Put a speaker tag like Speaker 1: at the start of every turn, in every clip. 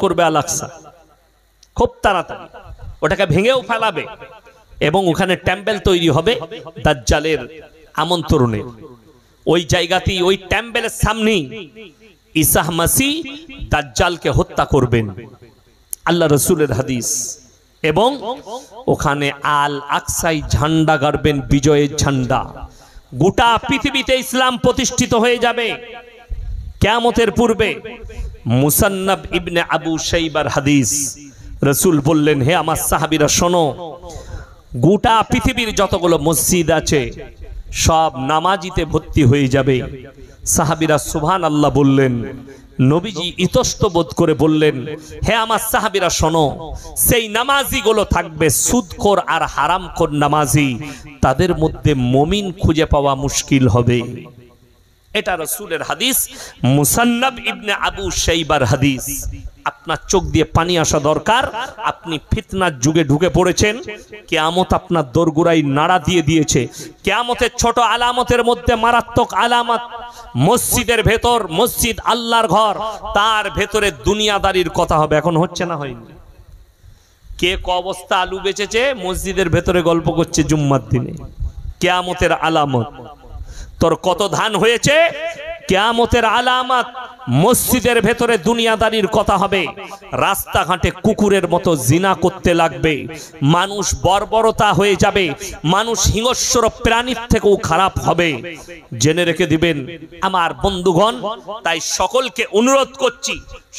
Speaker 1: করবে আল আকসা, খুব তাড়াতাড়ি ওটাকে ভেঙেও ফেলাবে এবং ওখানে টেম্পল তৈরি হবে দাজ্জালের আমন্ত্রণে। ওই জায়গাতেই ওই টেম্পলের সামনেই ঈসা মাসিহ দাজ্জালকে হত্যা করবেন, আল্লাহ রসুলের হাদিস। এবং ওখানে আল আকসায় ঝান্ডা গাড়বেন, বিজয়ের ঝান্ডা। গোটা পৃথিবীতে ইসলাম প্রতিষ্ঠিত হয়ে যাবে কিয়ামতের পূর্বে। মুসান্নাব ইবনে আবু শাইবার হাদিস, রসুল বললেন, হে আমার সাহাবীরা শোনো, গোটা পৃথিবীর যতগুলো মসজিদ আছে সব নামাজিতে ভর্তি হয়ে যাবে। সাহাবীরা সুবহানাল্লাহ বললেন। নবীজি ইতস্ত বোধ করে বললেন, হে আমার সাহাবীরা শোনো, সেই নামাজিগুলো থাকবে সুদখোর আর হারামখোর নামাজি, তাদের মধ্যে মুমিন খুঁজে পাওয়া মুশকিল হবে। এটা রাসূলের হাদিস, মুসান্নাব ইবনে আবু শাইবার হাদিস। আপনার চোখ দিয়ে পানি আসা দরকার। আপনি ফিতনার যুগে ঢুকে পড়েছেন, কিয়ামত আপনার দোরগোড়ায় নাড়া দিয়ে দিয়েছে। কিয়ামতের ছোট আলামতের মধ্যে মারাত্মক আলামত, মসজিদের ভেতর, মসজিদ আল্লাহর ঘর, তার ভেতরে দুনিয়াদারির কথা হবে। এখন হচ্ছে না হয়নি? কে ক অবস্থা আলু বেচেছে মসজিদের ভেতরে গল্প করছে জুম্মার দিনে, কিয়ামতের আলামত। তোর কত ধান হয়েছে, কিয়ামতের আলামত। মসজিদের ভেতরে দুনিয়াদারির কথা হবে। রাস্তাঘাটে কুকুরের মতো জিনা করতে লাগবে, মানুষ বর্বরতা হয়ে যাবে, মানুষ হিংস্র প্রাণীর থেকেও খারাপ হবে। জেনে রেখে দিবেন আমার বন্ধুগণ। তাই সকলকে অনুরোধ করছি,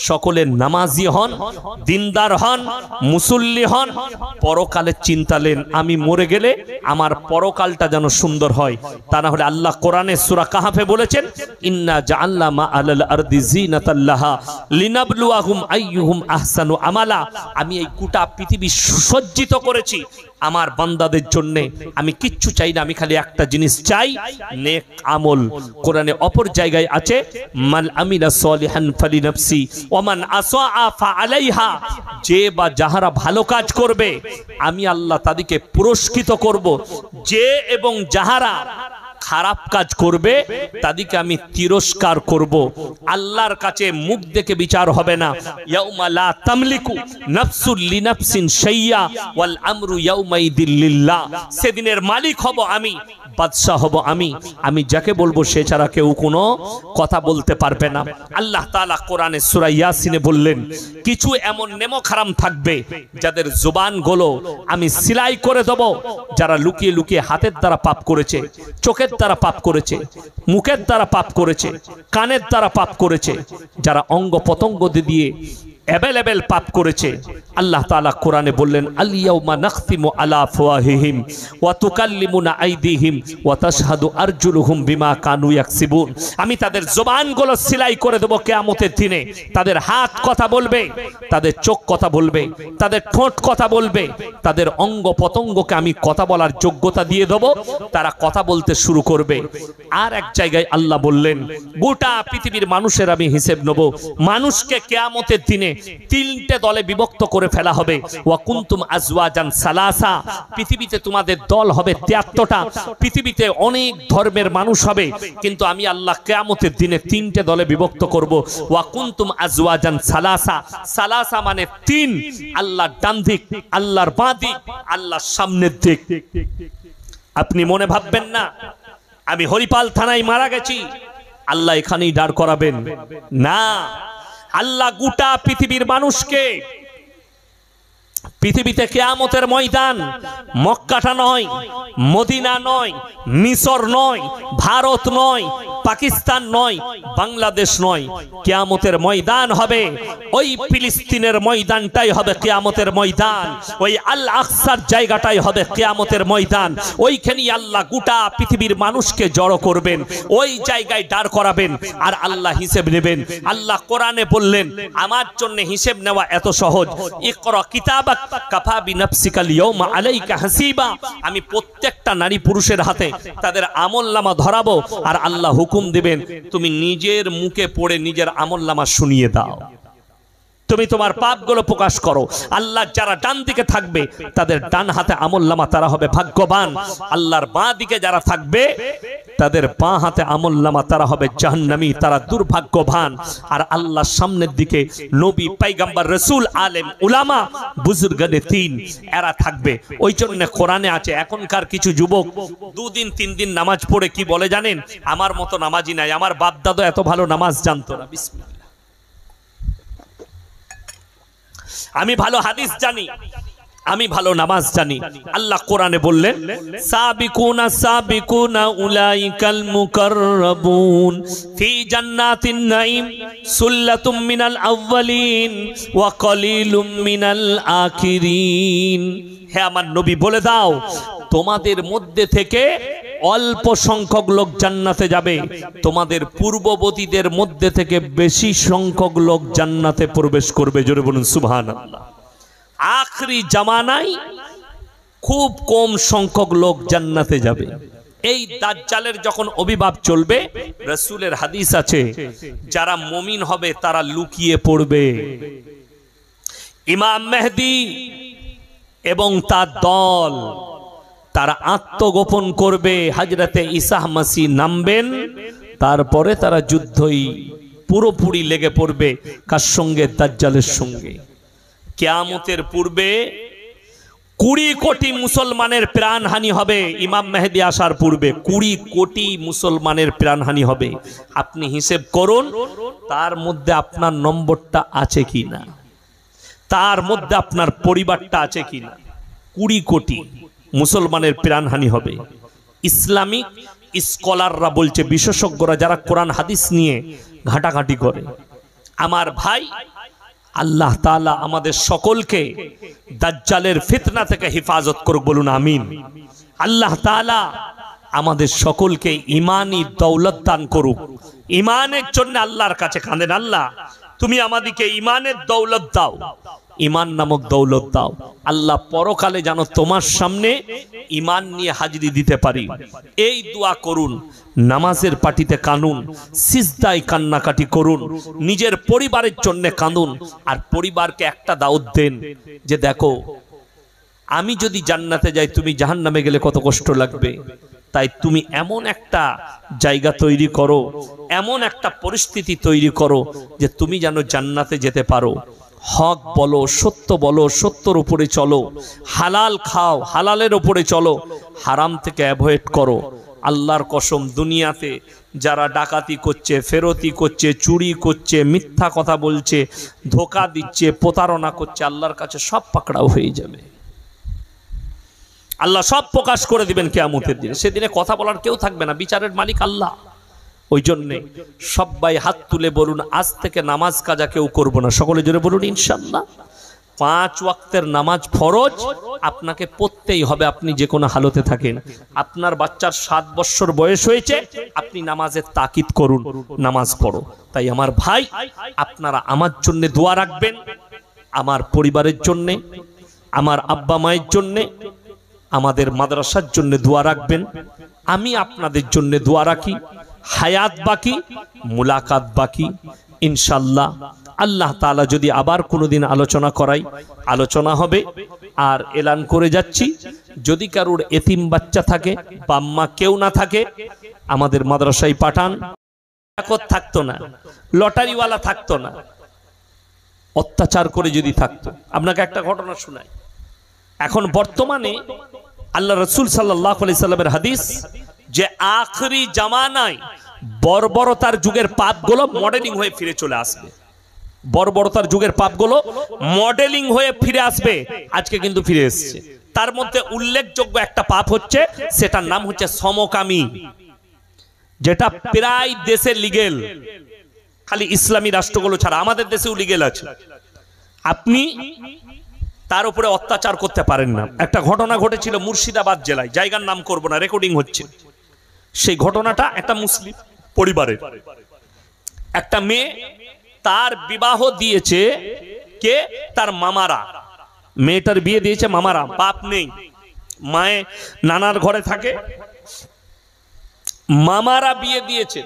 Speaker 1: সকলে নামাজি হন, দিনদার হন, মুসল্লি হন, পরকালের চিন্তা নেন। আমি মরে গেলে আমার পরকালটা যেন সুন্দর হয়। তা না হলে আল্লাহ কোরআনে সূরা কাহফে বলেছেন, ইন্না জাআলনা মা আলাল আরদি জিনাতাল লাহা লিনাবলুয়াহুম আইয়ুহুম আহসানু আমালা। আমি এই গোটা পৃথিবী সুসজ্জিত করেছি আমার বান্দাদের জন্য। আমি কিচ্ছু চাই না, আমি খালি একটা জিনিস চাই, নেক আমল। কোরআনে অপর জায়গায় আছে, মাল আমিলা সলিহান ফালিনাফসি ওয়া মান আসাআ ফাআলাইহা। যে বা যাহারা ভালো কাজ করবে আমি আল্লাহ তাদেরকে পুরস্কৃত করব, যে এবং যাহারা খারাপ কাজ করবে তাদেরকে আমি তিরস্কার করব। আল্লাহর কাছে মুখ দেখে বিচার হবে না। ইয়াউমা লা তামলিকু নাফসুল লিনাফসিন শাইয়া ওয়াল আমরু ইয়াউমাইদিল লিল্লাহ। সেদিনের মালিক হব আমি, বাদশা হব আমি। আমি যাকে বলবো সে ছাড়া কেউ কোনো কথা বলতে পারবে না। আল্লাহ তাআলা কোরআনে সূরা ইয়াসিনে বললেন, কিছু এমন নেমক হারাম থাকবে যাদের জবানগুলো আমি সিলাই করে দেব, যারা লুকিয়ে লুকিয়ে হাতের দ্বারা পাপ করেছে, চোখের দ্বারা পাপ করেছে, মুখের দ্বারা পাপ করেছে, কানের দ্বারা পাপ করেছে, যারা অঙ্গ পতঙ্গ দিয়ে অ্যাভেলেবেল পাপ করেছে। আল্লাহ তাআলা কোরআনে বললেন, আল ইয়াউমা নাখতিমু আলা আফওয়াহিহিম ওয়া তুকাল্লিমুনা আইদিহিম ওয়া তাশহাদু আরজুলুহুম বিমা কানু ইয়াকসিবুন। আমি তাদের জবানগুলো সিলাই করে দেব কিয়ামতের দিনে। তাদের হাত কথা বলবে, তাদের চোখ কথা বলবে, তাদের ঠোঁট কথা বলবে, তাদের অঙ্গ পতঙ্গকে আমি কথা বলার যোগ্যতা দিয়ে দেব, তারা কথা বলতে শুরু করবে। আর এক জায়গায় আল্লাহ বললেন, গোটা পৃথিবীর মানুষের আমি হিসেব নেব। মানুষকে কিয়ামতের দিনে তিনটে দলে বিভক্ত করে ফেলা হবে। ওয়া কুনতুম আজওয়াজান সালাসা। পৃথিবীতে তোমাদের দল হবে 73টা। পৃথিবীতে অনেক ধর্মের মানুষ হবে, কিন্তু আমি আল্লাহ কিয়ামতের দিনে তিনটে দলে বিভক্ত করব। ওয়া কুনতুম আজওয়াজান সালাসা। সালাসা মানে তিন, আল্লাহর ডান দিক, আল্লাহর বাঁ দিক, আল্লাহর সামনের দিক। আপনি মনে ভাববেন না আমি হরিপাল থানায় মারা গেছি, আল্লাহ এখানেই দাঁড় করাবেন না। আল্লাহ গোটা পৃথিবীর মানুষকে, পৃথিবীতে কিয়ামতের ময়দান মক্কাটা নয়, মদিনা নয়, মিশর নয়, ভারত নয়, পাকিস্তান নয়, বাংলাদেশ নয়। কিয়ামতের ময়দান হবে ওই ফিলিস্তিনের ময়দানটাই হবে কিয়ামতের ময়দান। ওই আল আকসার জায়গাটাই হবে কিয়ামতের ময়দান। ওইখানেই আল্লাহ গোটা পৃথিবীর মানুষকে জড়ো করবেন, ওই জায়গায় দাঁড় করাবেন, আর আল্লাহ হিসেব নেবেন। আল্লাহ কোরআনে বললেন, আমার জন্য হিসেব নেওয়া এত সহজ। ইকরা কিতাবাক কাফা বিনাফসিকাল ইয়াউমা আলাইকা হাসিবা। আমি প্রত্যেকটা নারী পুরুষের হাতে তাদের আমলনামা ধরাবো, আর আল্লাহ হুকুম দিবেন, তুমি নিজের মুখে পড়ে নিজের আমলনামা শুনিয়ে দাও। তুমি তোমার পাপগুলো প্রকাশ করো। আল্লাহ যারা ডান দিকে থাকবে তাদের ডান হাতে আমলনামা, তারা হবে ভাগ্যবান। আল্লাহর বাঁ দিকে যারা থাকবে তাদের বাঁ হাতে আমলনামা, তারা হবে জাহান্নামী, তারা দুর্ভাগ্যবান। আর আল্লাহর সামনের দিকে নবী, পয়গম্বর, রাসূল, আলেম, উলামা, বুজুর্গানে তিন এরা থাকবে। ওই জন্য কোরআনে আছে, এখনকার কিছু যুবক 2 দিন 3 দিন নামাজ পড়ে কি বলে জানেন? আমার মতো নামাজি নাই, আমার বাপ দাদা এত ভালো নামাজ জানতো না। বিসমিল্লাহ, আমি ভালো হাদিস জানি, আমি ভালো নামাজ জানি। আল্লাহ কোরআনে বললেন, সাবিকুনা সাবিকুনা উলাইকাল মুকাররাবুন ফি জান্নাতিন নাঈম সুল্লাতুম মিনাল আউয়ালিন ওয়া কলিলুম মিনাল আখিরিন। হে আমার নবী, বলে দাও তোমাদের মধ্যে থেকে অল্প সংখ্যক লোক জান্নাতে যাবে, তোমাদের পূর্ববর্তীদের মধ্যে থেকে বেশি সংখ্যক লোক জান্নাতে প্রবেশ করবে। জোরে বলুন সুবহানাল্লাহ। আখরি জামানায় খুব কম সংখ্যক লোক জান্নাতে যাবে। এই দাজ্জালের যখন অভিভাব চলবে, রাসূলের হাদিস আছে, যারা মুমিন হবে তারা লুকিয়ে পড়বে। ইমাম মেহেদী এবং তার দল তারা আত্মগোপন করবে, হযরতে ঈসা মাসিহ নামবেন, তারপরে তারা যুদ্ধই পুরোপুরি লেগে পড়বে। কার সঙ্গে? দাজ্জালের সঙ্গে। কিয়ামতের পূর্বে 20 কোটি মুসলমানের প্রাণহানি হবে। ইমাম মেহেদী আসার পূর্বে 20 কোটি মুসলমানের প্রাণহানি হবে। আপনি হিসেব করুন তার মধ্যে আপনার নম্বরটা আছে কিনা, তার মধ্যে আপনার পরিবারটা আছে কিনা। 20 কোটি মুসলমানের প্রাণহানি হবে। ইসলামিক স্কলাররা বলছে, বিশেষজ্ঞরা যারা কোরআন হাদিস নিয়ে ঘাটাঘাটি করে, আমার ভাই, আল্লাহ তাআলা আমাদের সকলকে দাজ্জালের ফিতনা থেকে হেফাজত করুক। বলুন আমিন। আল্লাহ তাআলা আমাদের সকলকে ঈমানি দৌলত দান করুক। ঈমানের জন্য আল্লাহর কাছে কাঁদেন, আল্লাহ তুমি আমাদেরকে ঈমানের দৌলত দাও, ঈমান নামক দৌলত দাও। আল্লাহ পরকালে যেন তোমার সামনে ঈমান নিয়ে হাজিরি দিতে পারি, এই দোয়া করুন। নামাজের পাটিতে কানুন, সিজদায় কান্নাকাটি করুন, নিজের পরিবারের জন্য কাঁদুন। আর পরিবারকে একটা দাওয়াত দেন যে দেখো, আমি যদি জান্নাতে যাই তুমি জাহান্নামে গেলে কত কষ্ট লাগবে। তাই তুমি এমন একটা জায়গা তৈরি করো, এমন একটা পরিস্থিতি তৈরি করো যে তুমি যেন জান্নাতে যেতে পারো। হক বলো, সত্য বলো, সত্যর উপরে চলো, হালাল খাও, হালালের উপরে চলো, হারাম থেকে অ্যাভয়েড করো। আল্লাহর কসম, দুনিয়াতে যারা ডাকাতি করছে, ফেরতি করছে, চুরি করছে, মিথ্যা কথা বলছে, ধোঁকা দিচ্ছে, প্রতারণা করছে, আল্লাহর কাছে সব পাকড়াও হয়ে যাবে। আল্লাহ সব প্রকাশ করে দিবেন কিয়ামতের দিনে। সেদিনে কথা বলার কেউ থাকবে না, বিচারের মালিক আল্লাহ। ওই জন্যে সবাই হাত তুলে বলুন, আজ থেকে নামাজ কাজা কেউ করবো না। সকলে জোরে বলুন ইনশাআল্লাহ। 5 ওয়াক্তের নামাজ ফরজ, আপনাকে পড়তেই হবে, আপনি যে কোনো হালতে থাকেন। আপনার বাচ্চার 7 বছর বয়স হয়েছে, আপনি নামাজের তাকিদ করুন, নামাজ পড়ো। তাই আমার ভাই, আপনারা আমার জন্য দোয়া রাখবেন, আমার পরিবারের জন্যে, আমার আব্বা মায়ের জন্যে, আমাদের মাদ্রাসার জন্য দোয়া রাখবেন। আমি আপনাদের জন্য দোয়া রাখি। হায়াত বাকি, মুলাকাত বাকি, ইনশাআল্লাহ। আল্লাহ তাআলা যদি আবার কোনোদিন আলোচনা করাই, আলোচনা হবে। আর এলান করে যাচ্ছি, যদি কারোর এতিম বাচ্চা থাকে, বাম্মা কেউ না থাকে, আমাদের মাদ্রাসায় পাঠান। থাকতো না, লটারিওয়ালা থাকতো না, অত্যাচার করে যদি থাকতো। আপনাকে একটা ঘটনা শোনাই। এখন বর্তমানে আল্লাহ রাসূল সাল্লাল্লাহু আলাইহি সাল্লামের হাদিস যে আখরি জামানায় বর্বরতার যুগের পাপগুলো মডেলিং হয়ে ফিরে চলে আসবে। বর্বরতার যুগের পাপগুলো মডেলিং হয়ে ফিরে আসবে। আজকে কিন্তু ফিরে এসেছে। তার মধ্যে উল্লেখযোগ্য একটা পাপ হচ্ছে, সেটার নাম হচ্ছে সমকামী, যেটা প্রায় দেশে লিগেল, খালি ইসলামী রাষ্ট্রগুলো ছাড়া আমাদের দেশেও লিগেল আছে। আপনি তার উপরে অত্যাচার করতে পারেন না। একটা ঘটনা ঘটেছিল মুর্শিদাবাদ জেলায়, জায়গার নাম করব না, রেকর্ডিং হচ্ছে। সেই ঘটনাটা একটা মুসলিম পরিবারের, একটা মেয়ে, তার বিবাহ দিয়েছে কে? তার মামারা। মেয়েটার বিয়ে দিয়েছে মামারা, বাপ নেই, মায়ে নানার ঘরে থাকে, মামারা বিয়ে দিয়েছে।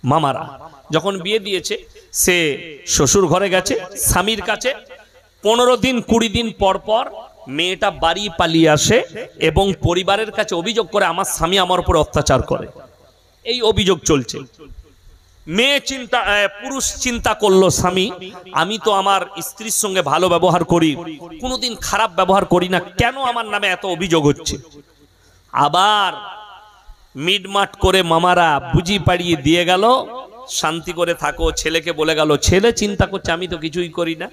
Speaker 1: মামারা যখন বিয়ে দিয়েছে, সে শ্বশুর ঘরে গেছে স্বামীর কাছে। 15 দিন 20 দিন পর পর মেয়েটা বাড়ি পালিয়ে আসে এবং পরিবারের কাছে অভিযোগ করে আমার স্বামী আমার উপর অত্যাচার করে। এই অভিযোগ চলছে। পুরুষ চিন্তা করলো, স্বামী আমি তো আমার স্ত্রীর সঙ্গে ভালো ব্যবহার করি, কোনোদিন খারাপ ব্যবহার করি না, কেন আমার নামে এত অভিযোগ হচ্ছে? আবার মিটমাট করে মামারা বুঝি পাড়িয়ে দিয়ে গেল, শান্তি করে থাকো। ছেলেকে বলে গেল, ছেলে চিন্তা করছে আমি তো কিছুই করি না।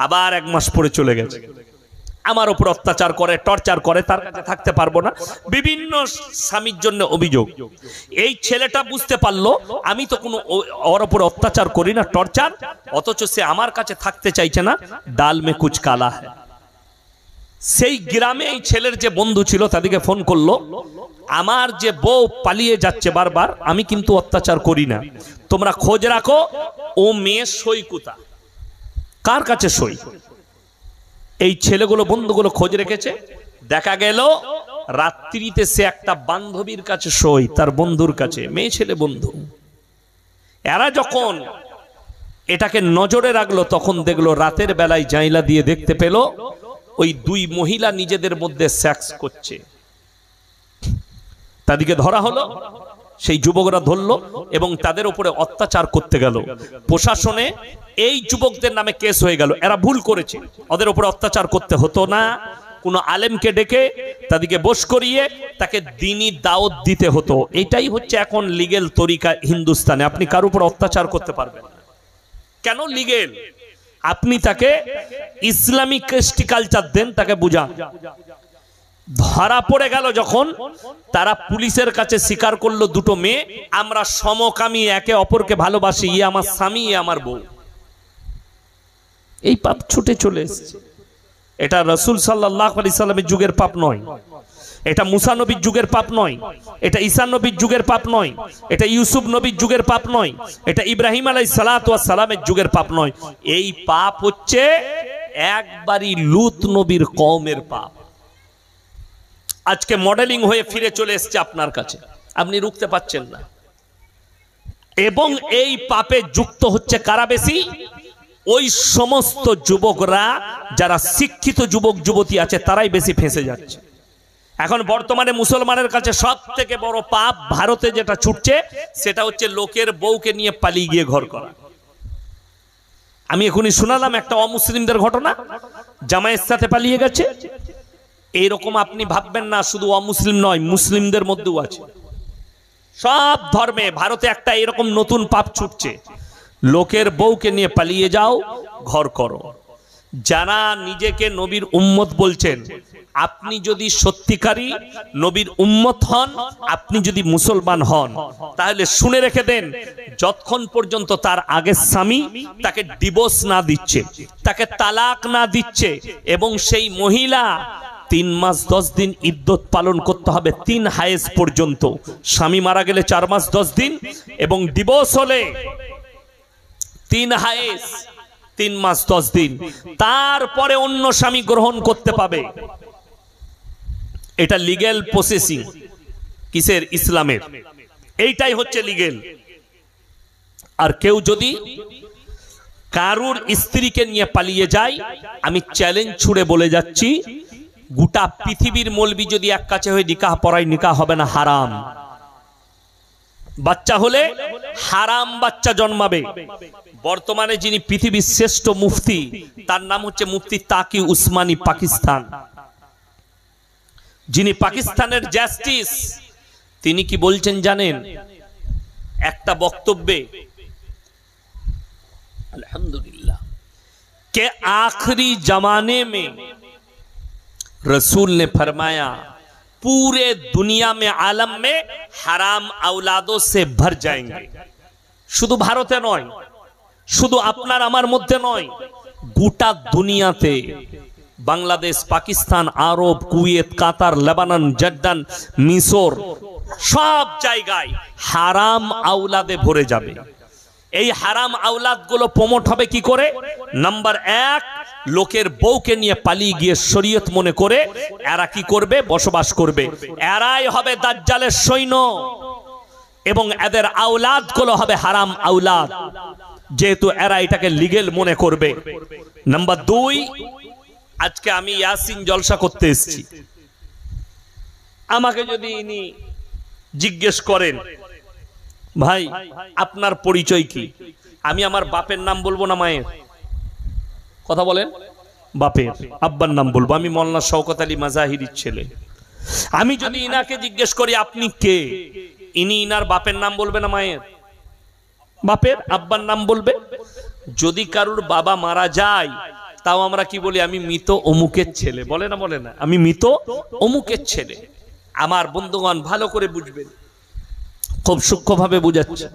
Speaker 1: আবার 1 মাস পরে চলে গেছে, আমার উপর অত্যাচার করে, টর্চার করে, তার কাছে থাকতে পারবো না, বিভিন্ন স্বামীর জন্য অভিযোগ। এই ছেলেটা বুঝতে পারলো আমি তো কোনো ওর উপর অত্যাচার করি না, টর্চার, অথচ সে আমার কাছে থাকতে চাইছে না। ডাল মে কুচ কালা হ্যায়। সেই গ্রামে এই ছেলের যে বন্ধু ছিল তাদেরকে ফোন করলো, আমার যে বউ পালিয়ে যাচ্ছে বারবার, আমি কিন্তু অত্যাচার করি না, তোমরা খোঁজ রাখো ও মেয়ে সই কোথা, কার কাছে সই। এই ছেলেগুলো বন্ধুগুলো খোঁজ রেখেছে, দেখা গেল রাত্রিতে সে একটা বান্ধবীর কাছে সই, তার বন্ধুর কাছে, মেয়ে ছেলে বন্ধু। এরা যখন এটাকে নজরে রাখলো তখন দেখলো রাতের বেলায় জাইলা দিয়ে দেখতে পেল ওই 2 মহিলা নিজেদের মধ্যে সেক্স করছে। তাদেরকে ধরা হলো, সেই যুবকরা ধরলো এবং তাদের উপরে অত্যাচার করতে গেল। প্রশাসনে এই যুবকদের নামে কেস হয়ে গেল, এরা ভুল করেছে, ওদের উপরে অত্যাচার করতে হতো না। কোনো আলেমকে ডেকে তাদেরকে বশ করিয়ে তাকে দ্বীনি দাওয়াত দিতে হতো। এটাই হচ্ছে এখন লিগেল তরিকা হিন্দুস্তানে। আপনি কার উপর অত্যাচার করতে পারবেন না। কেন লিগেল? আপনি তাকে ইসলামিক কৃষ্টি কালচার দেন, তাকে বুঝান। ধরা পড়ে গেল যখন, তারা পুলিশের কাছে স্বীকার করলো 2টো মেয়ে আমরা সমকামী, একে অপরকে ভালোবাসি, ইয়ে আমার স্বামী, ইয়ে আমার বউ। এই পাপ ছুটে চলে এসেছে। এটা রাসূল সাল্লাল্লাহু আলাইহি সাল্লামের যুগের পাপ নয়, এটা মুসা নবীর যুগের পাপ নয়, এটা ঈসা নবীর যুগের পাপ নয়, এটা ইউসুফ নবীর যুগের পাপ নয়, এটা ইব্রাহিম আলাইহিস সালাতু ওয়াস সালামের যুগের পাপ নয়। এই পাপ হচ্ছে একবারই লূত নবীর কওমের পাপ। আজকে মডেলিং হয়ে ফিরে চলে এসেছে আপনার কাছে, আপনি রুখতে পারছেন না। এবং এই পাপে যুক্ত হচ্ছে কারা বেশি? ওই সমস্ত যুবকরা যারা শিক্ষিত যুবক যুবতী আছে, তারাই বেশি ফেঁসে যাচ্ছে। এখন বর্তমানে মুসলমানের কাছে সব থেকে বড় পাপ ভারতে যেটা ছুটছে, সেটা হচ্ছে লোকের বউকে নিয়ে পালিয়ে গিয়ে ঘর করা। আমি এখনই শোনালাম একটা অমুসলিমদের ঘটনা, জামাইয়ের সাথে পালিয়ে গেছে। এইরকম আপনি ভাববেন না শুধু অমুসলিম নয়, মুসলিমদের মধ্যেও আছে। সব ধর্মে ভারতে একটা এরকম নতুন পাপ ছুটছে, লোকের বউকে নিয়ে পালিয়ে যাও, ঘর করো। যারা নিজেকে নবীর উম্মত বলছেন, আপনি যদি সত্যিকারী নবীর উম্মত হন, আপনি যদি মুসলমান হন, তাহলে শুনে রেখে দেন, যতক্ষণ পর্যন্ত তার আগের স্বামী তাকে ডিভোর্স না দিচ্ছে, তাকে তালাক না দিচ্ছে, এবং সেই মহিলা 3 মাস 10 দিন ইদ্যত পালন করতে হবে, 3 হায়েজ পর্যন্ত। স্বামী মারা গেলে 4 মাস 10 দিন, এবং ডিভোর্স হলে 3 হায়েজ 3 মাস 10 দিন, তারপরে অন্য স্বামী গ্রহণ করতে পাবে। এটা লিগ্যাল প্রসেসিং কিসের? ইসলামের। এইটাই হচ্ছে লিগ্যাল। আর কেউ যদি কারুর স্ত্রীকে নিয়ে পালিয়ে যায়, আমি চ্যালেঞ্জ ছুড়ে বলে যাচ্ছি, গোটা পৃথিবীর মৌলবি যদি এক কাছে হয়ে নিকাহ পড়ায়, নিকাহ হবে না, হারাম। বাচ্চা হলে হারাম বাচ্চা জন্মাবে। বর্তমানে যিনি পৃথিবীর শ্রেষ্ঠ মুফতি, তার নাম হচ্ছে মুফতি তাকি উসমানী, পাকিস্তান। যিনি পাকিস্তানের জাস্টিস, তিনি কি বলছেন জানেন? একটা বক্তব্যে, अल्हम्दुलिल्लाह, के आखिरी जमाने में रसूल ने फरमाया पूरे दुनिया में, आलम में हराम औलादों से भर जाएंगे। शुद्ध भारते नय, शुद्ध आपनार आमार मध्य नय, गोटा दुनियाते, बांग्लादेश, पाकिस्तान, आरब, कुवैत, कातार, लेबानन, जर्दान, मिसर, सब জায়গায় হারাম আওলাদে ভরে যাবে। এই হারাম আওলাদগুলো প্রমোট হবে কি করে? নাম্বার 1, লোকের বউকে নিয়ে পালিয়ে গিয়ে শরীয়ত মনে করে এরা কি করবে? বসবাস করবে। এরাই হবে দাজ্জালের সৈন্য। এবং এদের আওলাদ গুলো হবে হারাম আওলাদ, যেহেতু এরা এটাকে লিগেল মনে করবে। নাম্বার 2, আজকে আমি ইয়াসিন জলসা করতে এসেছি, আমাকে যদি ইনি জিজ্ঞেস করেন ভাই আপনার পরিচয় কি, আমি আমার বাপের নাম বলবো না মায়ের? কথা বলেন, বাপের আব্বার নাম বলবো। আমি মওলানা শওকত আলী মাজাহিরির ছেলে। আমি যদি ইনাকে জিজ্ঞেস করি আপনি কে, ইনি ইনার বাপের নাম বলবে না মায়ের? বাপের আব্বার নাম বলবে। যদি কারুর বাবা মারা যায় তাও আমরা কি বলি? আমি মৃত অমুকের ছেলে, বলে না? বলে না? আমি মৃত অমুকের ছেলে। আমার বন্ধুগণ ভালো করে বুঝবেন, খুব সূক্ষ্মভাবে বুঝাচ্ছে।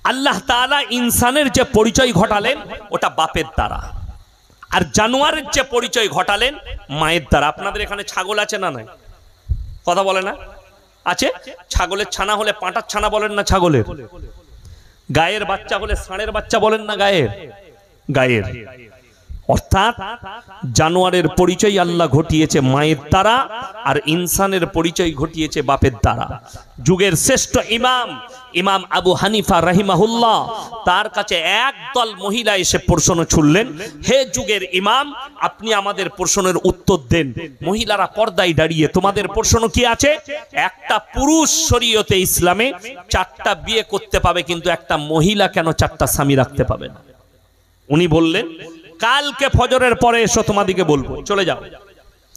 Speaker 1: আল্লাহ তাআলা ইনসানের যে পরিচয় ঘটালেন ওটা বাপের দ্বারা, আর জানোয়ারের যে পরিচয় ঘটালেন মায়ের দ্বারা। আপনাদের এখানে ছাগল আছে না নাই? কথা বলে না? আছে। ছাগলের ছানা হলে পাঁটার ছানা বলেন না ছাগলের? গায়ের বাচ্চা হলে ষাঁড়ের বাচ্চা বলেন না গায়ের? গায়ের। অর্থাৎ জানোয়ারের পরিচয় আল্লাহ ঘটিয়েছে মায়ের দ্বারা, আর ইনসানের পরিচয় ঘটিয়েছে বাপের দ্বারা। যুগের শ্রেষ্ঠ ইমাম ইমাম আবু হানিফা রাহিমাহুল্লাহ, তার কাছে একদল মহিলা এসে প্রশ্ন ছুড়লেন, হে যুগের ইমাম, আপনি আমাদের প্রশ্নের উত্তর দেন। মহিলারা পর্দায় দাঁড়িয়ে, তোমাদের প্রশ্ন কি আছে? একটা পুরুষ শরীয়তে ইসলামে 4টা বিয়ে করতে পাবে, কিন্তু একটা মহিলা কেন 4টা স্বামী রাখতে পাবে না? উনি বললেন, কালকে ফজরের পরে এসো, তোমাদিকে বলবো, চলে যাও।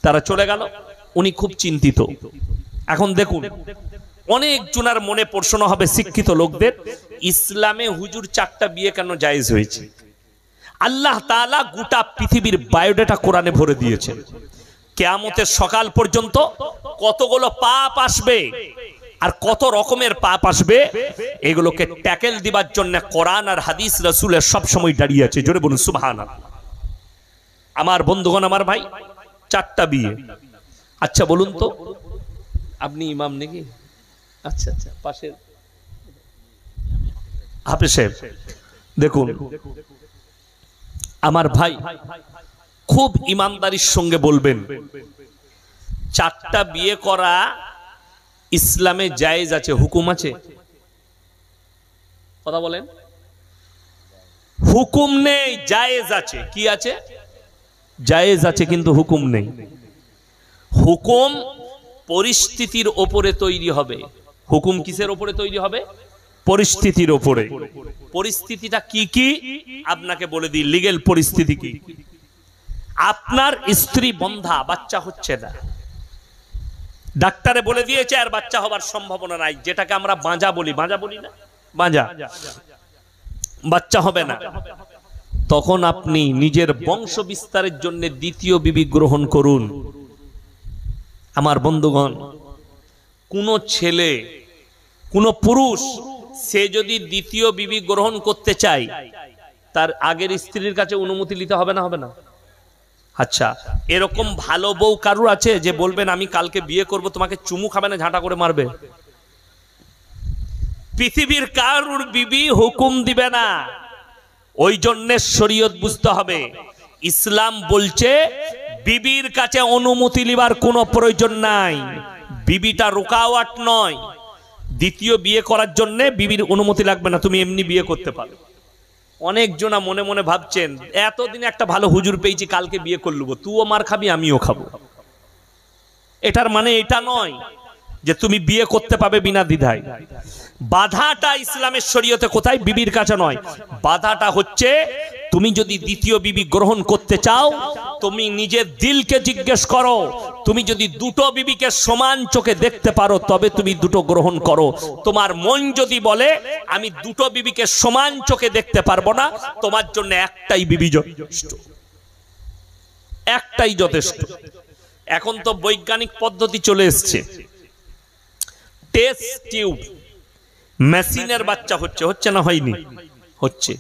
Speaker 1: তারা চলে গেল। উনি খুব চিন্তিত। এখন দেখুন, অনেক জনের মনে প্রশ্ন হবে শিক্ষিত লোকদের, ইসলামে হুজুর 4টা বিয়ে কেন জায়েজ হয়েছে? আল্লাহ তাআলা গোটা পৃথিবীর বায়োডাটা কোরআনে ভরে দিয়েছেন। কিয়ামতের সকাল পর্যন্ত কতগুলো পাপ আসবে আর কত রকমের পাপ আসবে, এগুলোকে ট্যাকেল দিবার জন্য কোরআন আর হাদিস রাসূলের সব সময় দাঁড়িয়ে আছে। জোরে বলুন সুবহানাল্লাহ। আমার বন্ধুগণ, আমার ভাই, 4টা বিয়ে। আচ্ছা বলুন তো, আপনি ইমাম নাকি? আচ্ছা আচ্ছা, পাশের হাফেজ সাহেব। দেখুন আমার ভাই, খুব ইমানদারির সঙ্গে বলবেন, 4টা বিয়ে করা ইসলামে জায়েজ আছে, হুকুম আছে? কথা বলেন। হুকুম নেই, জায়েজ আছে। কি আছে? জায়েজ আছে, কিন্তু হুকুম নেই। হুকুম পরিস্থিতির ওপরে তৈরি হবে। হুকুম কিসের ওপরে তৈরি হবে? পরিস্থিতির ওপরে। পরিস্থিতিটা কি কি আপনাকে বলে দিই। লিগ্যাল পরিস্থিতি কি? আপনার স্ত্রী বন্ধা, বাচ্চা হচ্ছে না, ডাক্তারে বলে দিয়েছে আর বাচ্চা হবার সম্ভাবনা নাই, যেটাকে আমরা বাঁজা বলি। বাঁজা বলি না? বাঁজা। বাচ্চা হবে না। তখন আপনি নিজের বংশ বিস্তারের জন্য দ্বিতীয় বিবি গ্রহণ করুন। আমার বন্ধুগণ, কোন ছেলে, কোন পুরুষ, সে যদি দ্বিতীয় বিবি গ্রহণ করতে চায়, তার আগের স্ত্রীর কাছে অনুমতি নিতে হবে না? হবে না? আচ্ছা, এরকম ভালো বউ কারুর আছে যে বলবেন আমি কালকে বিয়ে করব, তোমাকে চুমু খাবে না, ঝাঁটা করে মারবে? পৃথিবীর কারুর বিবি হুকুম দিবে না। ওই জন্য শরীয়ত বুঝতে হবে। ইসলাম বলছে বিবির কাছে অনুমতি নেবার কোনো প্রয়োজন নাই। বিবিটা রুকাওয়াট নয়। দ্বিতীয় বিয়ে করার জন্য বিবির অনুমতি লাগবে না, তুমি এমনি বিয়ে করতে পারো। অনেক জনা মনে মনে ভাবছেন, এতদিনে একটা ভালো হুজুর পেয়েছি, কালকে বিয়ে করলব, তুইও মার খাবি আমিও খাবো। এটার মানে এটা নয় যে তুমি বিয়ে করতে পাবে বিনা দ্বিধায়। বাধাটা ইসলামের শরীয়তে কোথায়? বিবির কাছে নয়। বাধাটা হচ্ছে, তুমি যদি দ্বিতীয় বিবি গ্রহণ করতে চাও, তুমি নিজের দিলকে জিজ্ঞেস করো। তুমি যদি দুটো বিবিকে সমান চোখে দেখতে পারো, তবে তুমি দুটো গ্রহণ করো। তোমার মন যদি বলে আমি দুটো বিবিকে সমান চোখে দেখতে পারবো না, তোমার জন্য একটাই বিবি যথেষ্ট, একটাই যথেষ্ট। এখন তো বৈজ্ঞানিক পদ্ধতি চলে এসছে, টেস্ট টিউব, মেশিনের বাচ্চা হচ্ছে। হচ্ছে না হয়নি? হচ্ছে।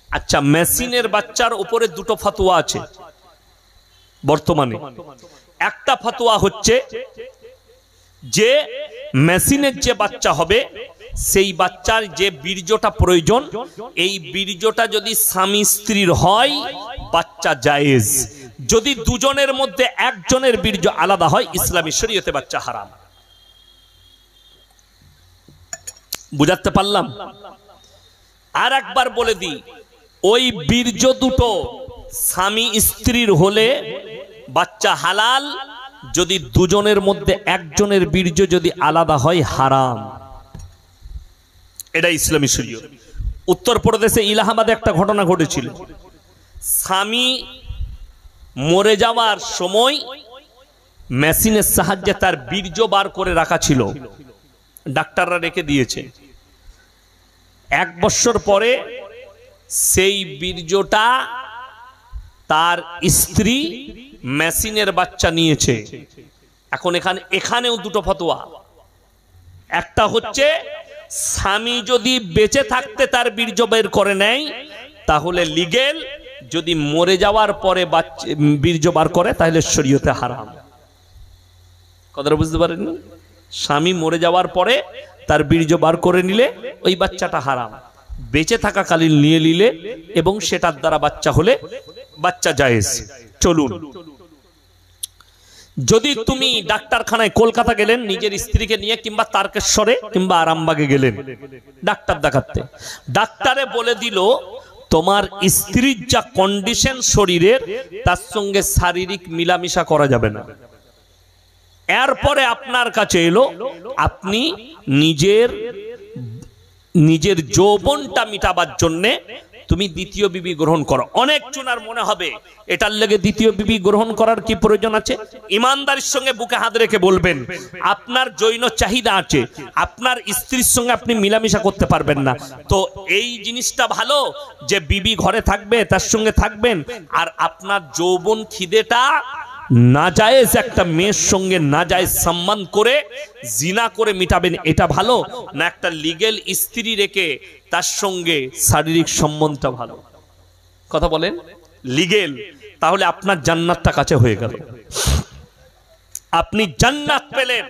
Speaker 1: আচ্ছা, মেশিনের বাচ্চার উপরে দুটো ফতোয়া আছে বর্তমানে। একটা ফতোয়া হচ্ছে যে মেশিনের যে বাচ্চা হবে, সেই বাচ্চার যে বীর্যটা প্রয়োজন, এই বীর্যটা যদি স্বামী স্ত্রীর হয় বাচ্চা জায়েজ। যদি দুজনের মধ্যে একজনের বীর্য আলাদা হয়, ইসলামী শরীয়তে বাচ্চা হারাম। বুঝাতে পারলাম? আর একবার বলে দিই, ওই বীর্য দুটো স্বামী স্ত্রীর হলে বাচ্চা হালাল, যদি দুজনের মধ্যে একজনের বীর্য যদি আলাদা হয় হারাম। এটা ইসলামী শরীয়ত। উত্তরপ্রদেশে ইলাহাবাদে একটা ঘটনা ঘটেছিল। স্বামী মরে যাওয়ার সময় মেশিনের সাহায্যে তার বীর্য বার করে রাখা ছিল, ডাক্তাররা রেখে দিয়েছে। 1 বছর পরে সেই বীর্যটা তার স্ত্রী মেশিনের বাচ্চা নিয়েছে। এখন এখানেও দুটো ফতোয়া। একটা হচ্ছে স্বামী যদি বেঁচে থাকতে তার বীর্য বের করে নেয় তাহলে লিগেল, যদি মরে যাওয়ার পরে বীর্য বার করে তাহলে শরীয়তে হারাম। কথাটা বুঝতে পারেন? স্বামী মরে যাওয়ার পরে তার বীর্য বার করে নিলে ওই বাচ্চাটা হারাম, বেঁচে থাকাকালীন নিয়ে নিলে এবং সেটার দ্বারা বাচ্চা হলে বাচ্চা জায়েজ। চলুন, যদি তুমি ডাক্তারখানায় কলকাতা গেলেন নিজের স্ত্রীকে নিয়ে, কিংবা তারকেশ্বরে কিংবা আরামবাগে গেলেন ডাক্তার দেখাতে, ডাক্তারে বলে দিল তোমার স্ত্রীর যা কন্ডিশন শরীরের তার সঙ্গে শারীরিক মিলামিশা করা যাবে না। এরপরে আপনার কাছে এলো, আপনি নিজের যৌবনটা মিটাবার জন্যে তুমি দ্বিতীয় বিবি গ্রহণ করো। অনেক চুনার মনে হবে এটার লেগে দ্বিতীয় বিবি গ্রহণ করার কি প্রয়োজন আছে? ইমানদারির সঙ্গে বুকে হাত রেখে বলবেন, আপনার যৌন চাহিদা আছে, আপনার স্ত্রীর সঙ্গে আপনি মিলামিশা করতে পারবেন না, তো এই জিনিসটা ভালো যে বিবি ঘরে থাকবে, তার সঙ্গে থাকবেন, আর আপনার যৌবন খিদেটা নাজায়েজ একটা মেয়ের সঙ্গে নাজায়েজ সম্মান করে জিনা করে মিটাবেন, এটা ভালো না একটা লিগেল স্ত্রী রেখে তার সঙ্গে শারীরিক সম্বন্ধটা ভালো? কথা বলেন। লিগেল, তাহলে আপনার জান্নাতটা কাছে হয়ে গেল, আপনি জান্নাত পেলেন।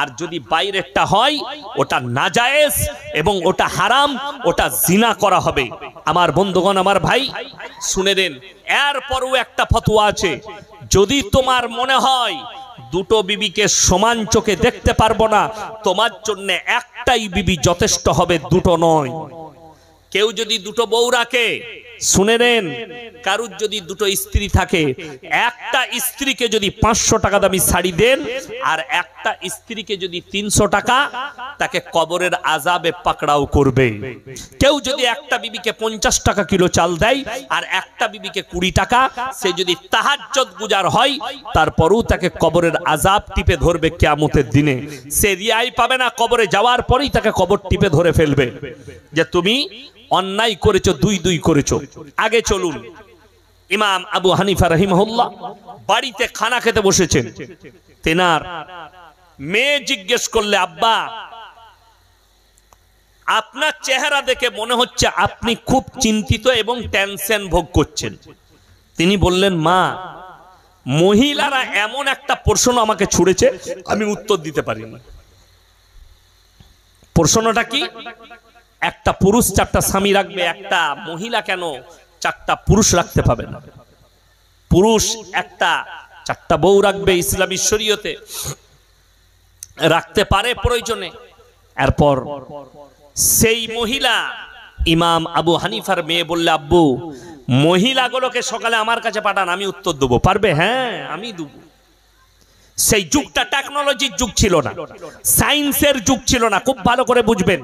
Speaker 1: আর যদি বাইরেরটা হয় ওটা নাজায়েজ এবং ওটা হারাম, ওটা জিনা করা হবে। আমার বন্ধুগণ, আমার ভাই শুনে দেন, এরপরও একটা ফতোয়া আছে। যদি তোমার মনে হয় দুটো বিবিকে সমান চোখে দেখতে পারবো না, তোমার জন্য একটাই বিবি যথেষ্ট হবে, দুটো নয়। কেউ যদি দুটো বউ রাখে, শুনে নেন, কারুর যদি দুটো স্ত্রী থাকে, একটা স্ত্রীকে যদি 500 টাকা দামি শাড়ি দেন আর একটা স্ত্রীকে যদি 300 টাকা, তাকে কবরের আযাবে পাকড়াও করবে। কেউ যদি একটা বিবিকে 50 টাকা কিলো চাল দেয় আর একটা বিবিকে 20 টাকা, সে যদি তাহাজ্জুদ গুজার হয় তারপরেও তাকে কবরের আযাব টিপে ধরবে কিয়ামতের দিনে। সে রিয়াই পাবে না, কবরে যাওয়ার পরেই তাকে কবর টিপে ধরে ফেলবে যে তুমি অন্যায় করেছো, দুই করেছো। আগে চলুন, ইমাম আবু হানিফা রাহিমাহুল্লাহ বাড়িতে খানা খেতে বসেছেন। তেনার মেয়ে জিজ্ঞেস করলে, আব্বা আপনার চেহারা দেখে মনে হচ্ছে আপনি খুব চিন্তিত এবং টেনশন ভোগ করছেন। তিনি বললেন, মা, মহিলারা এমন একটা প্রশ্ন আমাকে ছুড়েছে আমি উত্তর দিতে পারিনি। প্রশ্নটা কি? একটা পুরুষ 4টা স্বামী রাখবে, একটা মহিলা কেন 4টা পুরুষ রাখতে পাবে না? পুরুষ 4টা বউ রাখবে, ইসলামী শরীয়তে রাখতে পারে প্রয়োজনে। এরপর সেই মহিলা ইমাম আবু হানিফার মেয়ে বললে, আব্বু মহিলাগুলোকে সকালে আমার কাছে পাঠান, আমি উত্তর দেবো। পারবে? হ্যাঁ, আমি দেবো। সেই যুগটা টেকনোলজির যুগ ছিল না, সায়েন্সের যুগ ছিল না, খুব ভালো করে বুঝবেন।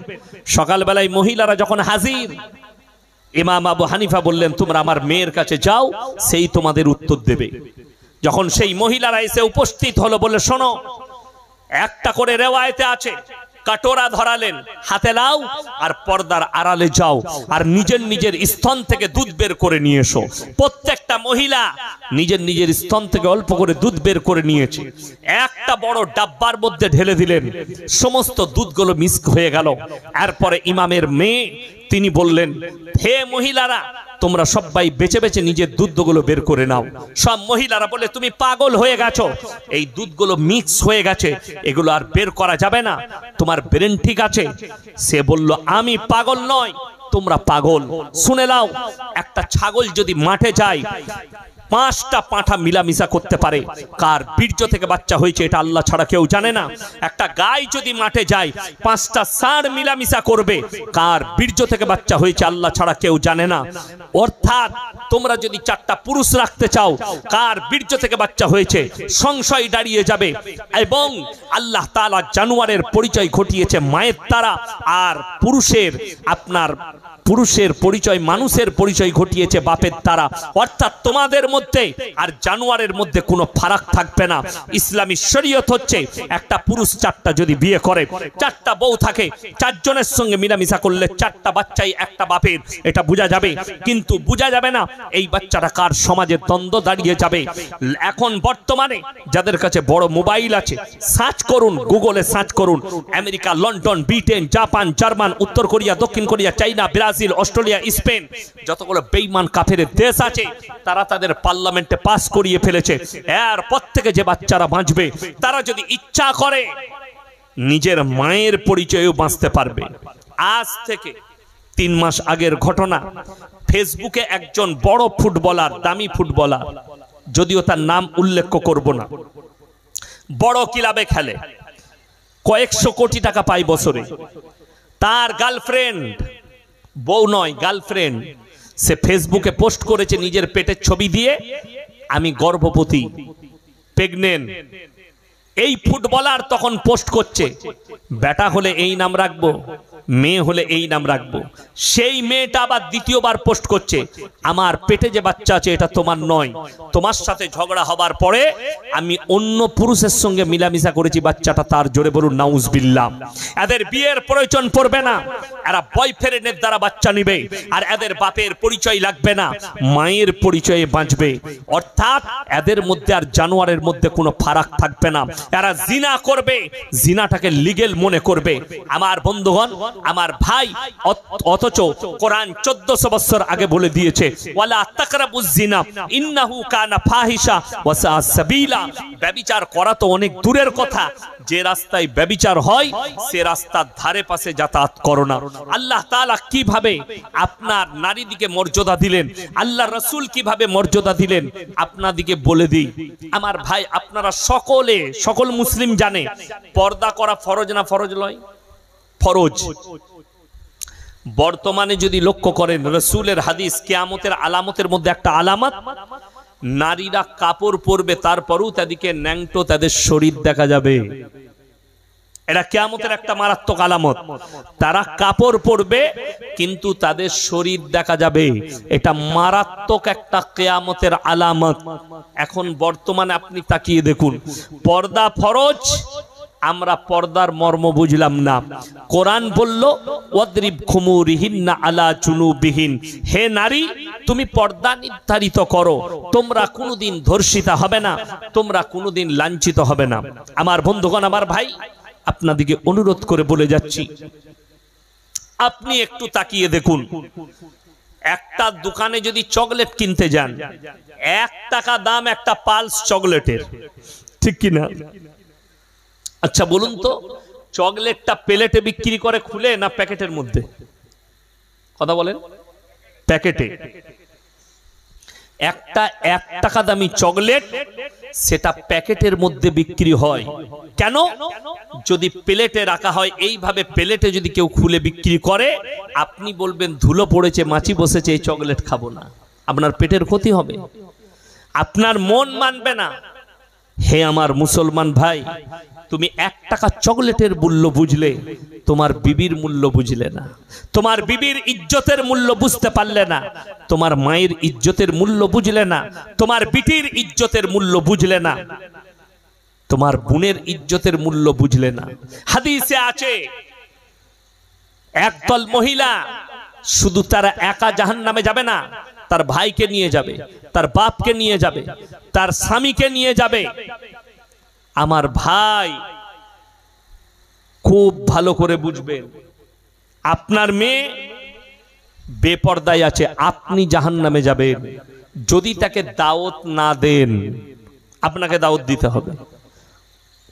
Speaker 1: সকালবেলায় মহিলারা যখন হাজির, ইমাম আবু হানিফা বললেন, তোমরা আমার মেয়ের কাছে যাও, সেই তোমাদের উত্তর দেবে। যখন সেই মহিলারা এসে উপস্থিত হলো, বলে, শোনো, একটা করে রেওয়ায়েতে আছে, কাটোরা ধরালেন, হাতে লাও আর পর্দার আড়ালে যাও আর নিজের স্তন থেকে দুধ বের করে নিয়ে এসো। প্রত্যেকটা মহিলা নিজের স্তন থেকে অল্প করে দুধ বের করে নিয়েছে, একটা বড় ডাব্বার মধ্যে ঢেলে দিলেন, সমস্ত দুধগুলো মিক্স হয়ে গেল। এরপরে ইমামের মেয়ে তিনি বললেন, হে মহিলারা, তোমরা সবাই বেছে বেছে নিজের দুধগুলো বের করে নাও। সব মহিলারা বলে, তুমি পাগল হয়ে গেছো, এই দুধগুলো মিক্স হয়ে গেছে, এগুলো আর বের করা যাবে না, তোমার ব্রেন ঠিক আছে? সে বলল, আমি পাগল নয়, তোমরা পাগল। শুনে নাও, একটা ছাগল যদি মাঠে যায়, 5টা পাঁঠা মিলামিশা করতে পারে। কার বীর্য থেকে বাচ্চা হয়েছে এটা আল্লাহ ছাড়া কেউ জানে না। একটা গাই যদি মাঠে যায় 5টা ষাঁড় মিলামিশা করবে, কার বীর্য থেকে বাচ্চা হয়েছে আল্লাহ ছাড়া কেউ জানে না। অর্থাৎ তোমরা যদি 4টা পুরুষ রাখতে চাও, কার বীর্য থেকে বাচ্চা হয়েছে সংশয় দাঁড়িয়ে যাবে। এবং আল্লাহ তাআলা জানোয়ারের পরিচয় ঘটিয়েছে মায়ের দ্বারা, আর পুরুষের পরিচয় মানুষের পরিচয় ঘটিয়েছে বাপের দ্বারা। অর্থাৎ তোমাদের মধ্যে আর জানোয়ারের মধ্যে কোনো ফারাক থাকবে না। ইসলামী শরীয়ত হচ্ছে একটা পুরুষ 4টা যদি বিয়ে করে, 4টা বউ থাকে, 4 জনের সঙ্গে মিলামিশা করলে 4টা বাচ্চাই একটা বাপের, এটা বোঝা যাবে। কিন্তু বোঝা যাবে না এই বাচ্চাটা কার, সমাজে দ্বন্দ্ব দাঁড়িয়ে যাবে। এখন বর্তমানে যাদের কাছে বড় মোবাইল আছে, সার্চ করুন, গুগলে সার্চ করুন, America, London, Britain, Japan, German, উত্তর কোরিয়া, দক্ষিণ কোরিয়া, চাইনা, ব্রাজিল, অস্ট্রেলিয়া, স্পেন, যতগুলো বেঈমান কাফের দেশ আছে তারা তাদের পার্লামেন্টে পাস করিয়ে ফেলেছে। এর পর থেকে যে বাচ্চারা বাঁচবে তারা যদি ইচ্ছা করে নিজের মায়ের পরিচয়ও বাঁচতে পারবে। আজ থেকে 3 মাস আগের ঘটনা, ফেসবুকে একজন বড় ফুটবলার, দামি ফুটবলার, যদিও তার নাম উল্লেখ করব না, বড় ক্লাবে খেলে, কয়েকশো কোটি টাকা পায় বছরে। তার গার্লফ্রেন্ড, বউ নয় গার্লফ্রেন্ড, সে ফেসবুকে পোস্ট করেছে নিজের পেটের ছবি দিয়ে, আমি গর্ভবতী, প্রেগনেন্ট। এই ফুটবলার তখন পোস্ট করছে, বেটা হলে এই নাম রাখবো, মেয়ে হলে এই নাম রাখবো। সেই মেয়েটা আবার দ্বিতীয়বার পোস্ট করছে, আমার পেটে যে বাচ্চা আছে এটা তোমার নয়, তোমার সাথে ঝগড়া হবার পরে আমি অন্য পুরুষের সঙ্গে মিলামিশা করেছি, বাচ্চাটা তার। জোরে বলুন নাউজুবিল্লাহ। এদের বিয়ের প্রয়োজন পড়বে না, এরা বয়ফ্রেন্ডের দ্বারা বাচ্চা নিবে, আর এদের বাপের পরিচয় লাগবে না, মায়ের পরিচয়ে বাঁচবে। অর্থাৎ এদের মধ্যে আর জানোয়ারের মধ্যে কোনো ফারাক থাকবে না। এরা জিনা করবে, জিনাটাকে লিগেল মনে করবে। আমার বন্ধুগণ, আমার ভাই, অথচ কোরআন 1400 বছর আগে বলে দিয়েছে, ওয়ালা তাকরাবুজ জিনা ইন্নাহু কানা ফাহিশা ওয়া সাআ সাবিলা। ব্যভিচার করা তো অনেক দূরের কথা, যে রাস্তায় ব্যভিচার হয় সে রাস্তার ধারে পাশে যাতায়াত করো না। আল্লাহ তাআলা কিভাবে আপনার নারীদিকে মর্যাদা দিলেন, আল্লাহ রাসূল কিভাবে মর্যাদা দিলেন আপনাদিকে বলে দিই। আমার ভাই, আপনারা সকল মুসলিম জানে পর্দা করা ফরজ না ফরজ নয়? ফরজ। বর্তমানে যদি লক্ষ্য করেন, রাসূলের হাদিস, কিয়ামতের আলামতের মধ্যে একটা আলামত, নারীরা কাপড় পরবে তারপরেও তাদেরকে ন্যাংটো তাদের শরীর দেখা যাবে। এটা কিয়ামতের একটা মারাত্মক আলামত। তারা কাপড় পরবে কিন্তু তাদের শরীর দেখা যাবে, এটা মারাত্মক একটা কিয়ামতের আলামত। এখন বর্তমানে আপনি তাকিয়ে দেখুন, পর্দা ফরজ, আমরা পর্দার মর্ম বুঝলাম না। কোরআন বলল ওয়াদরিব খুমুরিহিন্না আলা জুনুবিহিন, হে নারী তুমি পর্দা নির্ধারিত করো, তোমরা কোনোদিন ধর্ষিতা হবে না, তোমরা কোনোদিন লাঞ্ছিত হবে না। আমার বন্ধুগণ, আমার ভাই, আপনাদিকে অনুরোধ করে বলে যাচ্ছি, আপনি একটু তাকিয়ে দেখুন, একটা দোকানে যদি চকলেট কিনতে যান, 1 টাকা দাম একটা পালস চকলেটের, ঠিক কিনা? আচ্ছা বলুন তো, চকলেটটা প্লেটে বিক্রি করে খুলে না প্যাকেটের মধ্যে? কথা বলেন। প্যাকেটে। একটা 1 টাকা দামি চকলেট সেটা প্যাকেটের মধ্যে বিক্রি হয় কেন? যদি প্লেটে রাখা হয়, এইভাবে প্লেটে যদি কেউ খুলে বিক্রি করে, আপনি বলবেন ধুলো পড়েছে, মাছি বসেছে, এই চকলেট খাবো না, আপনার পেটের ক্ষতি হবে, আপনার মন মানবে না। হে আমার মুসলমান ভাই, তুমি 1 টাকা চকলেটের মূল্য বুঝলে, তোমার বিবির মূল্য বুঝলে না, তোমার বিবির ইজ্জতের মূল্য বুঝতে পারলে না, তোমার মায়ের ইজ্জতের মূল্য বুঝলে না, তোমার বিটির ইজ্জতের মূল্য বুঝলে না, তোমার বোনের ইজ্জতের মূল্য বুঝলে না। হাদিসে আছে, একদল মহিলা শুধু তারা একা জাহান্নামে যাবে না, তার ভাইকে নিয়ে যাবে, তার বাপকে নিয়ে যাবে, তার স্বামীকে নিয়ে যাবে। আমার ভাই, খুব ভালো করে বুঝবেন, আপনার মেয়ে বেপরদায় আছে, আপনি জাহান্নামে যাবেন যদি তাকে দাওয়াত না দেন। আপনাকে দাওয়াত দিতে হবে।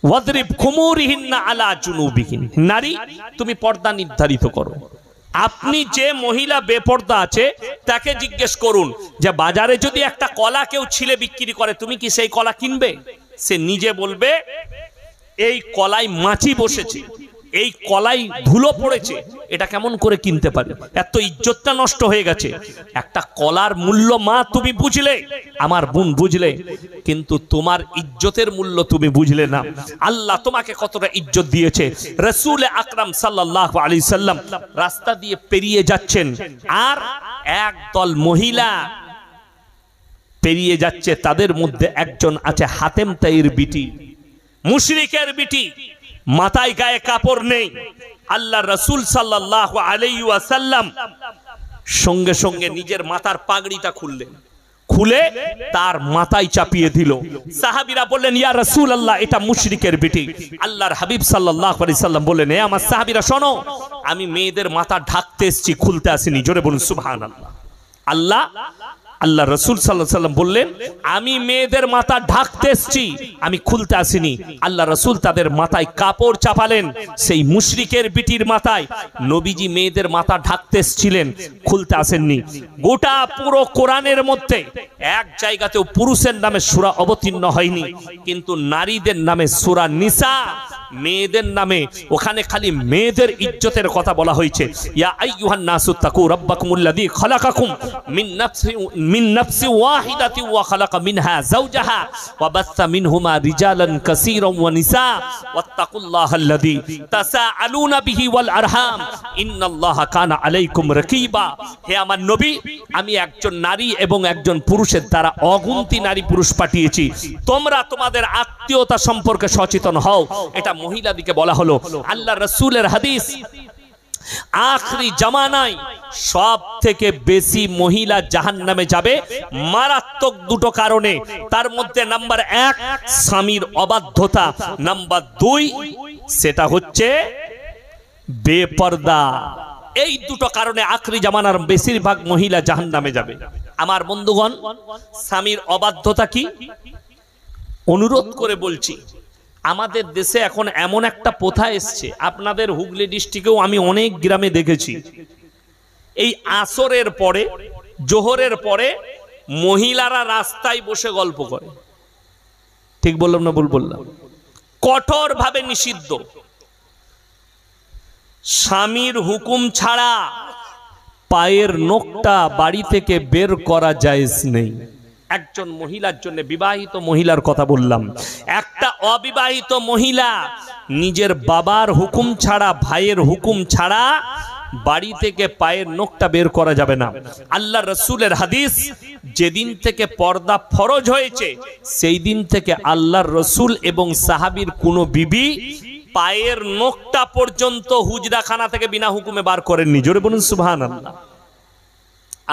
Speaker 1: ওয়াদরিব খুমুরিহিন্না আলা জুনুবিহিন, নারী তুমি পর্দা নির্ধারিত করো, আপনি যে মহিলা বেপর্দা আছে তাকে জিজ্ঞেস করুন যে বাজারে যদি একটা কলা কেউ ছিলে বিক্রি করে তুমি কি সেই কলা কিনবে? সে নিজে বলবে এই কলাই মাছি বসেছে, এই কলাই ধুলো পড়েছে, এটা কেমন করে কিনতে পারে? এত ইজ্জতটা নষ্ট হয়ে গেছে। একটা কলার মূল্য মা তুমি বুঝলে, আমার বোন বুঝলে, কিন্তু তোমার ইজ্জতের মূল্য তুমি বুঝলে না। আল্লাহ তোমাকে কতটা ইজ্জত দিয়েছে। রাসূল আকরাম সাল্লাল্লাহু আলাইহি সাল্লাম রাস্তা দিয়ে পেরিয়ে যাচ্ছেন, আর একদল মহিলা পেরিয়ে যাচ্ছে, তাদের মধ্যে একজন আছে হাতেম তাইর বিটি, মুশরিকের বিটি, মাথায় গায়ে কাপড় নেই। আল্লাহ রাসূল সাল্লাল্লাহু আলাইহি ওয়াসাল্লাম সঙ্গে সঙ্গে নিজের মাথার পাগড়িটা খুললেন, খুলে তার মাথায় চাপিয়ে দিল। সাহাবীরা বললেন ইয়া রাসূলুল্লাহ এটা মুশরিকের বিটি। আল্লাহর হাবিব সাল্লাল্লাহু আলাইহি সাল্লাম বললেন হে আমার সাহাবীরা শোনো, আমি মেয়েদের মাথা ঢাকতে এসেছি, খুলতে আসিনি। জোরে বলুন সুবহানাল্লাহ। আল্লাহ রাসূল সাল্লাল্লাহু আলাইহি সাল্লাম বললেন আমি মেয়েদের মাথা ঢাকতে এসেছি, আমি খুলতে আসিনি। আল্লাহ রাসূল তাদের মাথায় কাপড় চাপালেন, সেই মুশরিকের বিটির মাথায়। নবীজি মেয়েদের মাথা ঢাকতে এসেছিলেন, খুলতে আসেননি। গোটা পুরো কোরআনের মধ্যে এক জায়গাতেও পুরুষের নামে সূরা অবতীর্ণ হয়নি, কিন্তু নারীদের নামে সূরা নিসা, মেয়েদের নামে ওখানে খালি মেয়েদের ইজ্জতের কথা বলা হয়েছে। ইয়া আইয়ুহান নাসু তাকু রাব্বাকুমুল্লাযী খালাকাকুম মিন নাফসিন ওয়াহিদাতিন ওয়া খালাকা মিনহা যাওজাহা ওয়া বাসসা মিনহুমা রিজালান কাসীরান ওয়া নিসা ওয়াত্তাকুল্লাহাল্লাযী তাসাআলুনা বিহি ওয়াল আরহাম ইন্নাল্লাহা কানা আলাইকুম রাকীবা। হে আমার নবী, আমি একজন নারী এবং একজন পুরুষের দ্বারা অগুন্তি নারী পুরুষ পাঠিয়েছি, তোমরা তোমাদের আত্মীয়তা সম্পর্কে সচেতন হও। এটা মহিলাদিকে বলা হলো। আল্লাহ রাসূলের হাদিস, আখরি জামানায় সব থেকে বেশি মহিলা জাহান্নামে যাবে মারাত্মক দুটো কারণে। তার মধ্যে নাম্বার 1 স্বামীর অবাধ্যতা, নাম্বার 2 সেটা হচ্ছে বেপরদা। এই দুটো কারণে আখরি জামানার বেশিরভাগ মহিলা জাহান্নামে যাবে। আমার বন্ধুগণ, স্বামীর অবাধ্যতা কি? অনুরোধ করে বলছি, আমাদের দেশে এখন এমন একটা প্রথা এসছে, আপনাদের হুগলি ডিস্ট্রিক্টেও আমি অনেক গ্রামে দেখেছি, এই আসরের পরে, জোহরের পরে মহিলারা রাস্তায় বসে গল্প করে। ঠিক বললাম না ভুল বললাম? কঠোরভাবে নিষিদ্ধ। স্বামীর হুকুম ছাড়া পায়ের নখটা বাড়ি থেকে বের করা জায়েজ নেই। একজন মহিলার জন্য, বিবাহিত মহিলার কথা বললাম, একটা অবিবাহিত মহিলা নিজের বাবার হুকুম ছাড়া, ভাইয়ের হুকুম ছাড়া বাড়ি থেকে পায়ের নখটা বের করা যাবে না। আল্লাহ রাসূলের হাদিস, যেদিন থেকে পর্দা ফরজ হয়েছে সেই দিন থেকে আল্লাহর রাসূল এবং সাহাবীর কোনো বিবি পায়ের নখটা পর্যন্ত হুজরাখানা থেকে বিনা হুকুমে বার করেননি। জোরে বলুন সুবহানাল্লাহ।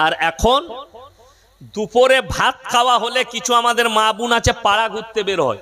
Speaker 1: আর এখন দুপুরে ভাত খাওয়া হলে কিছু আমাদের মা বোন আছে পাড়া ঘুরতে বের হয়,